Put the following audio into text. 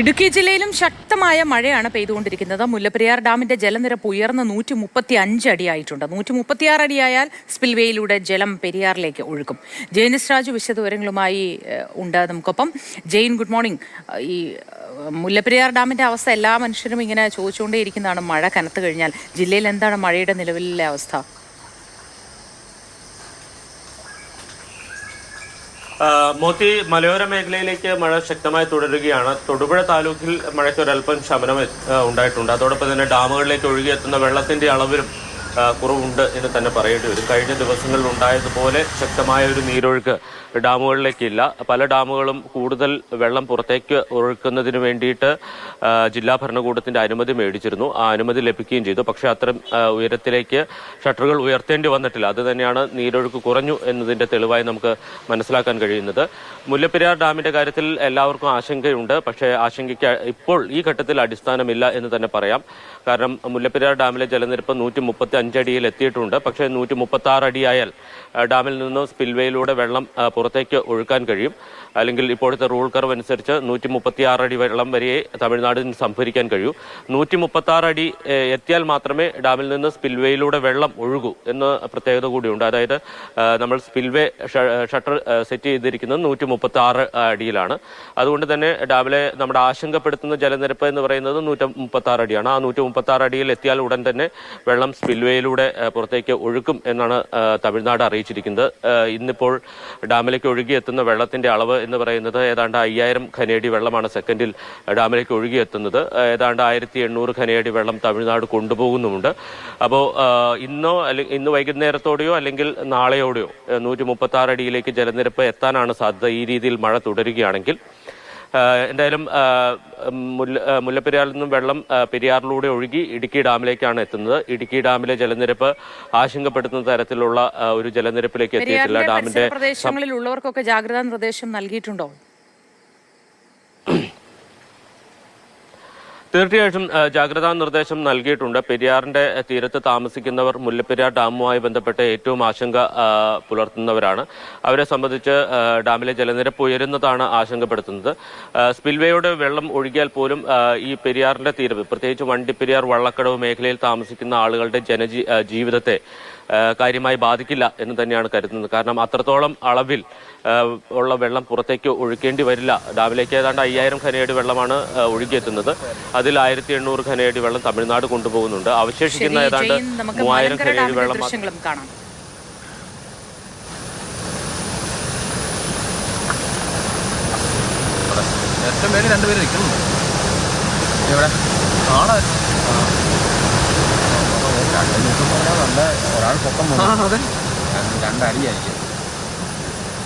ഇടുക്കി ജില്ലയിലും ശക്തമായ മഴയാണ് പെയ്തുകൊണ്ടിരിക്കുന്നത്. മുല്ലപ്പെരിയാർ ഡാമിന്റെ ജലനിരപ്പ് ഉയർന്ന് 135 അടിയായിട്ടുണ്ട്. 136 അടിയായാൽ സ്പിൽവേയിലൂടെ ജലം പെരിയാറിലേക്ക് ഒഴുകും. ജെയിനിസ് രാജു വിശദവിവരങ്ങളുമായി ഉണ്ട് നമുക്കൊപ്പം. Jain, good morning. ഈ മുല്ലപ്പെരിയാർ ഡാമിന്റെ അവസ്ഥ എല്ലാ മനുഷ്യരും ഇങ്ങനെ ചോദിച്ചുകൊണ്ടേയിരിക്കുന്നതാണ്. മഴ കനത്തു കഴിഞ്ഞാൽ ജില്ലയിൽ എന്താണ് മഴയുടെ നിലവിലെ അവസ്ഥ? മോത്തി, മലയോര മേഖലയിലേക്ക് മഴ ശക്തമായി തുടരുകയാണ്. തൊടുപുഴ താലൂക്കിൽ മഴയ്ക്ക് ഒരല്പം ശമനം ഉണ്ടായിട്ടുണ്ട്. അതോടൊപ്പം തന്നെ ഡാമുകളിലേക്ക് ഒഴുകിയെത്തുന്ന വെള്ളത്തിന്റെ അളവിലും കുറവുണ്ട് എന്ന് തന്നെ പറയേണ്ടി വരും. കഴിഞ്ഞ ദിവസങ്ങളിൽ ഉണ്ടായതുപോലെ ശക്തമായ ഒരു നീരൊഴുക്ക് ഡാമുകളിലേക്കില്ല. പല ഡാമുകളും കൂടുതൽ വെള്ളം പുറത്തേക്ക് ഒഴുക്കുന്നതിന് വേണ്ടിയിട്ട് ജില്ലാ ഭരണകൂടത്തിന്റെ അനുമതി മേടിച്ചിരുന്നു. ആ അനുമതി ലഭിക്കുകയും ചെയ്തു. പക്ഷേ അത്തരം ഉയരത്തിലേക്ക് ഷട്ടറുകൾ ഉയർത്തേണ്ടി വന്നിട്ടില്ല. അത് തന്നെയാണ് നീരൊഴുക്ക് കുറഞ്ഞു എന്നതിന്റെ തെളിവായി നമുക്ക് മനസ്സിലാക്കാൻ കഴിയുന്നത്. മുല്ലപ്പെരിയാർ ഡാമിന്റെ കാര്യത്തിൽ എല്ലാവർക്കും ആശങ്കയുണ്ട്. പക്ഷേ ആശങ്കയ്ക്ക് ഇപ്പോൾ ഈ ഘട്ടത്തിൽ അടിസ്ഥാനമില്ല എന്ന് തന്നെ പറയാം. കാരണം മുല്ലപ്പെരിയാർ ഡാമിലെ ജലനിരപ്പ് 135 അടിയിൽ എത്തിയിട്ടുണ്ട്. പക്ഷേ 136 അടിയായാൽ ഡാമിൽ നിന്ന് സ്പിൽവേയിലൂടെ വെള്ളം പുറത്തേക്ക് ഒഴുക്കാൻ കഴിയും. അല്ലെങ്കിൽ ഇപ്പോഴത്തെ റൂൾ കർവ് അനുസരിച്ച് 136 അടി വെള്ളം വരെ തമിഴ്നാടിന് സംഭരിക്കാൻ കഴിയൂ. 136 അടി എത്തിയാൽ മാത്രമേ ഡാമിൽ നിന്ന് സ്പിൽവേയിലൂടെ വെള്ളം ഒഴുകൂ എന്ന പ്രത്യേകത കൂടിയുണ്ട്. അതായത് നമ്മൾ സ്പിൽവേ ഷട്ടർ സെറ്റ് ചെയ്തിരിക്കുന്നത് 136 അടിയിലാണ്. അതുകൊണ്ട് തന്നെ ഡാമിലെ നമ്മുടെ ആശങ്കപ്പെടുത്തുന്ന ജലനിരപ്പ് എന്ന് പറയുന്നത് 136 അടിയാണ്. ആ 136 അടിയിൽ എത്തിയാൽ ഉടൻ തന്നെ വെള്ളം സ്പിൽവേയിലൂടെ പുറത്തേക്ക് ഒഴുക്കും എന്നാണ് തമിഴ്നാട് അറിയിച്ചിരിക്കുന്നത്. ഇന്നിപ്പോൾ ഡാമിലേക്ക് ഒഴുകിയെത്തുന്ന വെള്ളത്തിന്റെ അളവ് എന്ന് പറയുന്നത് ഏതാണ്ട് 5000 ഖനയടി വെള്ളമാണ് സെക്കൻഡിൽ ഡാമിലേക്ക് ഒഴുകിയെത്തുന്നത്. ഏതാണ്ട് 1800 ഖനയടി വെള്ളം തമിഴ്നാട് കൊണ്ടുപോകുന്നുമുണ്ട്. അപ്പോൾ ഇന്ന് വൈകുന്നേരത്തോടെയോ അല്ലെങ്കിൽ നാളെയോടെയോ 136 അടിയിലേക്ക് ജലനിരപ്പ് എത്താനാണ് സാധ്യത. ഈ രീതിയിൽ മഴ തുടരുകയാണെങ്കിൽ എന്തായാലും മുല്ലപ്പെരിയാറിൽ നിന്നും വെള്ളം പെരിയാറിലൂടെ ഒഴുകി ഇടുക്കി ഡാമിലേക്കാണ് എത്തുന്നത്. ഇടുക്കി ഡാമിലെ ജലനിരപ്പ് ആശങ്കപ്പെടുത്തുന്ന തരത്തിലുള്ള ഒരു ജലനിരപ്പിലേക്ക് എത്തിയിട്ടില്ല. ഡാമിന്റെ പ്രദേശങ്ങളിൽ ഉള്ളവർക്കൊക്കെ ജാഗ്രതാ നിർദ്ദേശം നൽകിയിട്ടുണ്ടോ? തീർച്ചയായിട്ടും ജാഗ്രതാ നിർദ്ദേശം നൽകിയിട്ടുണ്ട്. പെരിയാറിന്റെ തീരത്ത് താമസിക്കുന്നവർ മുല്ലപ്പെരിയാർ ഡാമുമായി ബന്ധപ്പെട്ട് ഏറ്റവും ആശങ്ക പുലർത്തുന്നവരാണ്. അവരെ സംബന്ധിച്ച് ഡാമിലെ ജലനിരപ്പ് ഉയരുന്നതാണ് ആശങ്കപ്പെടുത്തുന്നത്. സ്പിൽവേയുടെ വെള്ളം ഒഴുകിയാൽ പോലും ഈ പെരിയാറിന്റെ തീരം, പ്രത്യേകിച്ച് വണ്ടിപ്പെരിയാർ വള്ളക്കടവ് മേഖലയിൽ താമസിക്കുന്ന ആളുകളുടെ ജീവിതത്തെ കാര്യമായി ബാധിക്കില്ല എന്ന് തന്നെയാണ് കരുതുന്നത്. കാരണം അത്രത്തോളം അളവിൽ ഉള്ള വെള്ളം പുറത്തേക്ക് ഒഴുക്കേണ്ടി വരില്ല. ഡാമിലേക്ക് ഏതാണ്ട് 5000 ഖനയടി വെള്ളമാണ് ഒഴുകിയെത്തുന്നത്. അതിൽ 1800 ഖനയടി വെള്ളം തമിഴ്നാട് കൊണ്ടുപോകുന്നുണ്ട്. അവശേഷിക്കുന്ന ഏതാണ്ട് 3000 ഖനയടി വെള്ളം കാണാം. രണ്ടുപേരും നിൽക്കുന്നുണ്ട് ഇവിടെ കാണാമായിരുന്നു. നല്ല ഒരാൾ പൊക്കം രണ്ടടിയായിരിക്കും.